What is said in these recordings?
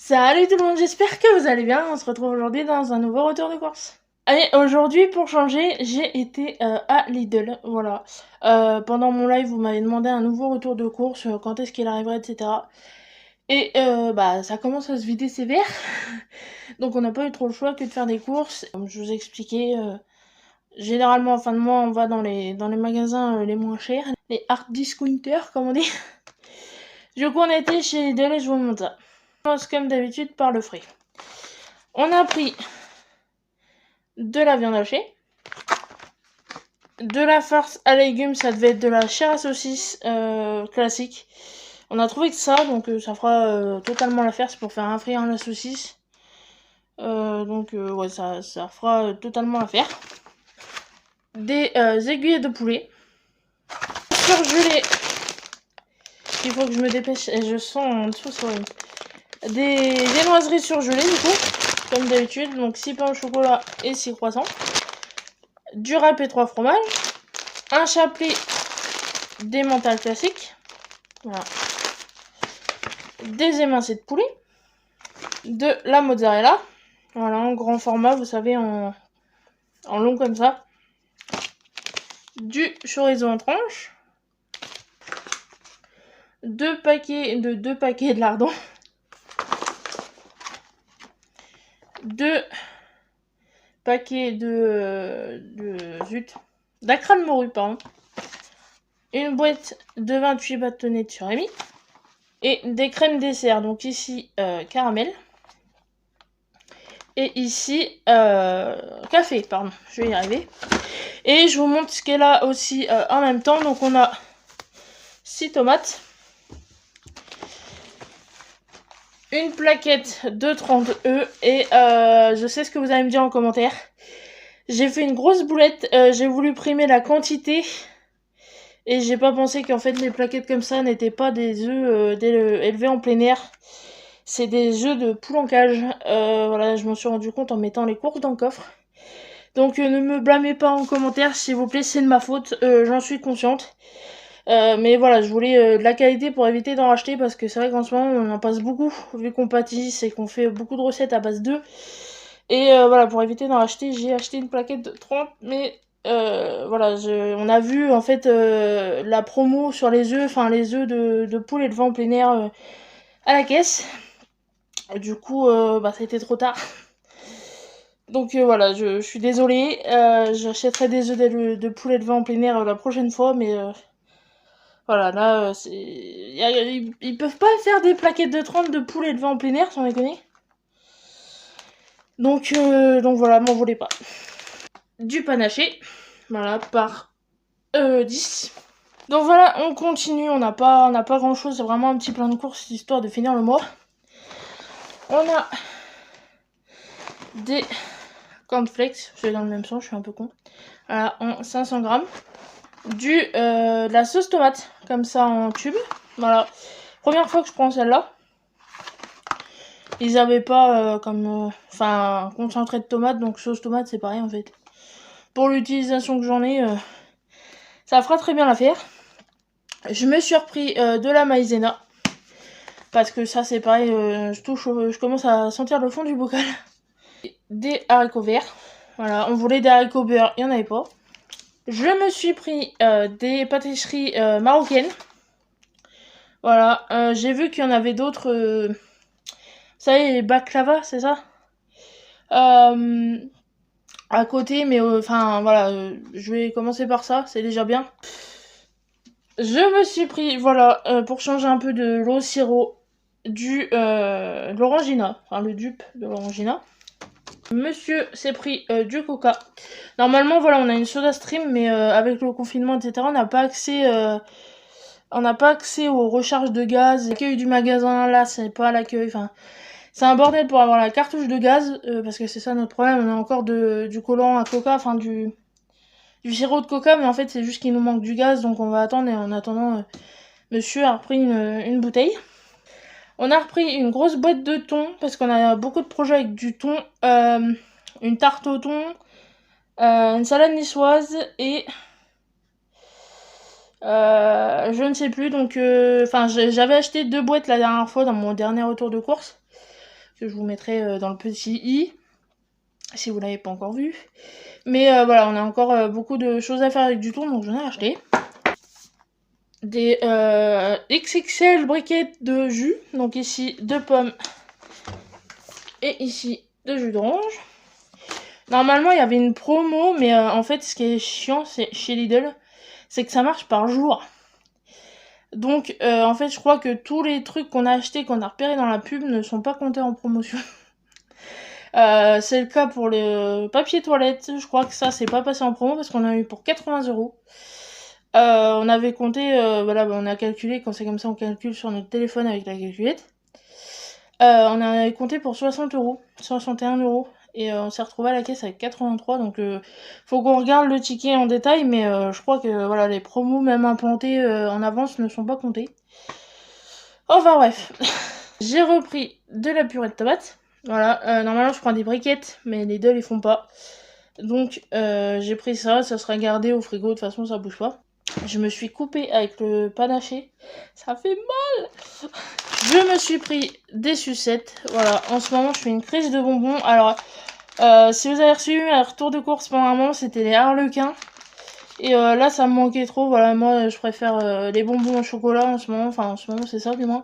Salut tout le monde, j'espère que vous allez bien. On se retrouve aujourd'hui dans un nouveau retour de course. Allez, aujourd'hui pour changer, j'ai été à Lidl, voilà. Pendant mon live, vous m'avez demandé un nouveau retour de course, quand est-ce qu'il arriverait, etc. Et bah ça commence à se vider sévère. Donc on n'a pas eu trop le choix que de faire des courses. Comme je vous ai expliqué, généralement en fin de mois, on va dans les magasins les moins chers, les hard discounters comme on dit. Du coup on était chez Lidl et je vous montre ça. On commence comme d'habitude par le frais. On a pris de la viande hachée, de la farce à légumes, ça devait être de la chair à saucisse classique. On a trouvé que ça, donc ça fera totalement l'affaire, c'est pour faire un frire à la saucisse. Ouais, ça fera totalement l'affaire. Des aiguilles de poulet, surgelées. Il faut que je me dépêche et je sens en dessous, c'est horrible. Des viennoiseries surgelées du coup, comme d'habitude, donc 6 pains au chocolat et 6 croissants. Du râpé 3 fromages, un chapelet d'emmental classique, voilà. Des émincés de poulet, de la mozzarella, voilà, en grand format, vous savez, en long comme ça, du chorizo en tranches, 2 paquets de lardons, 2 paquets d'acra de morue, pardon, une boîte de 28 bâtonnets de surimi, et des crèmes dessert, donc ici caramel, et ici café, pardon, je vais y arriver. Et je vous montre ce qu'elle a aussi en même temps. Donc on a 6 tomates, une plaquette de 30 œufs, et je sais ce que vous allez me dire en commentaire. J'ai fait une grosse boulette, j'ai voulu primer la quantité, et j'ai pas pensé qu'en fait les plaquettes comme ça n'étaient pas des œufs élevés en plein air. C'est des œufs de poule en cage. Voilà, je m'en suis rendu compte en mettant les courses dans le coffre. Donc ne me blâmez pas en commentaire, s'il vous plaît, c'est de ma faute, j'en suis consciente. Mais voilà, je voulais de la qualité pour éviter d'en racheter, parce que c'est vrai qu'en ce moment on en passe beaucoup, vu qu'on pâtisse et qu'on fait beaucoup de recettes à base d'œufs. Et voilà, pour éviter d'en racheter, j'ai acheté une plaquette de 30, mais voilà, on a vu en fait la promo sur les œufs, enfin les œufs de poule élevés en plein air à la caisse. Et du coup, bah ça a été trop tard. Donc voilà, je suis désolée, j'achèterai des œufs de poulet élevés en plein air la prochaine fois, mais voilà, là, ils peuvent pas faire des plaquettes de 30 de poulet élevés en plein air, sans déconner. Donc voilà, m'en voulez pas. Du panaché, voilà, par 10. Donc voilà, on continue, on n'a pas grand chose, c'est vraiment un petit plein de courses, histoire de finir le mois. On a des cornflakes, je vais dans le même sens, je suis un peu con. Voilà, en 500 grammes. De la sauce tomate, comme ça en tube. Voilà, première fois que je prends celle-là. Ils avaient pas concentré de tomate, donc sauce tomate c'est pareil en fait. Pour l'utilisation que j'en ai, ça fera très bien l'affaire. Je me suis repris de la maïzena, parce que ça c'est pareil, je commence à sentir le fond du bocal. Des haricots verts, voilà, on voulait des haricots beurre, il n'y en avait pas. Je me suis pris des pâtisseries marocaines. Voilà, j'ai vu qu'il y en avait d'autres, vous savez, les baklava, c'est ça, à côté, mais enfin voilà, je vais commencer par ça, c'est déjà bien. Je me suis pris, voilà, pour changer un peu de l'eau sirop, de l'orangina, enfin le dupe de l'orangina. Monsieur s'est pris du coca. Normalement, voilà, on a une soda stream, mais avec le confinement, etc., on n'a pas accès aux recharges de gaz. L'accueil du magasin, là, c'est pas l'accueil, enfin, c'est un bordel pour avoir la cartouche de gaz, parce que c'est ça notre problème, on a encore du collant à coca, enfin du sirop de coca, mais en fait c'est juste qu'il nous manque du gaz, donc on va attendre, et en attendant, monsieur a repris une bouteille. On a repris une grosse boîte de thon, parce qu'on a beaucoup de projets avec du thon, une tarte au thon, une salade niçoise, et je ne sais plus, donc j'avais acheté 2 boîtes la dernière fois dans mon dernier retour de course. que je vous mettrai dans le petit i, si vous l'avez pas encore vu. Mais voilà, on a encore beaucoup de choses à faire avec du thon, donc j'en ai acheté. Des XXL briquettes de jus, donc ici 2 pommes et ici 2 jus d'orange. Normalement il y avait une promo, mais en fait ce qui est chiant c'est chez Lidl, c'est que ça marche par jour. Donc en fait je crois que tous les trucs qu'on a achetés, qu'on a repérés dans la pub ne sont pas comptés en promotion. C'est le cas pour le papier toilette, je crois que ça c'est pas passé en promo parce qu'on a eu pour 80 €. On avait compté, voilà, on a calculé, quand c'est comme ça on calcule sur notre téléphone avec la calculette. On avait compté pour 60 €, 61 €, et on s'est retrouvé à la caisse avec 83, donc faut qu'on regarde le ticket en détail, mais je crois que voilà, les promos même implantées en avance ne sont pas comptés. Enfin bref, j'ai repris de la purée de tomates. Voilà, normalement je prends des briquettes, mais les deux les font pas. Donc j'ai pris ça sera gardé au frigo, de toute façon ça bouge pas. Je me suis coupée avec le panaché, ça fait mal. Je me suis pris des sucettes, voilà, en ce moment je fais une crise de bonbons. Alors, si vous avez reçu un retour de course pendant un moment, c'était les Harlequins. Et là ça me manquait trop, voilà, moi je préfère les bonbons au chocolat en ce moment, enfin en ce moment c'est ça du moins.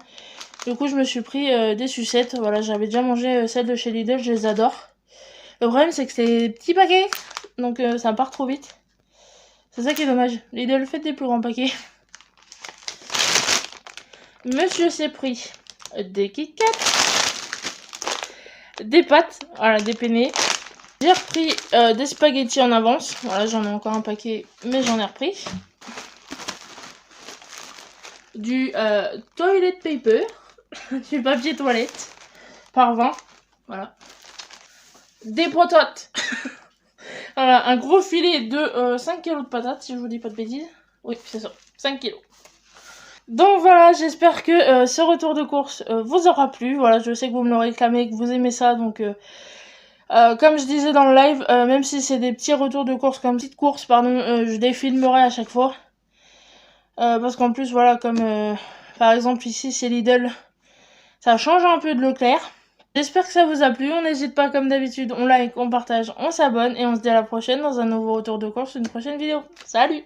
Du coup je me suis pris des sucettes, voilà, j'avais déjà mangé celles de chez Lidl, je les adore. Le problème c'est que c'est des petits paquets, donc ça part trop vite. C'est ça qui est dommage. Lidl fait des plus grands paquets. Monsieur s'est pris des Kit Kat, des pâtes, voilà, des penne. J'ai repris des spaghettis en avance. Voilà, j'en ai encore un paquet, mais j'en ai repris. Du toilet paper, du papier toilette, par 20. Voilà. Des patates. Voilà, un gros filet de 5 kg de patates, si je vous dis pas de bêtises. Oui, c'est ça, 5 kg. Donc voilà, j'espère que ce retour de course vous aura plu. Voilà, je sais que vous me l'aurez réclamé, que vous aimez ça. Donc, comme je disais dans le live, même si c'est des petits retours de course, comme petites courses, pardon, je les filmerai à chaque fois. Parce qu'en plus, voilà, comme par exemple ici, c'est Lidl, ça change un peu de Leclerc. J'espère que ça vous a plu, on n'hésite pas comme d'habitude, on like, on partage, on s'abonne et on se dit à la prochaine dans un nouveau retour de course, une prochaine vidéo. Salut!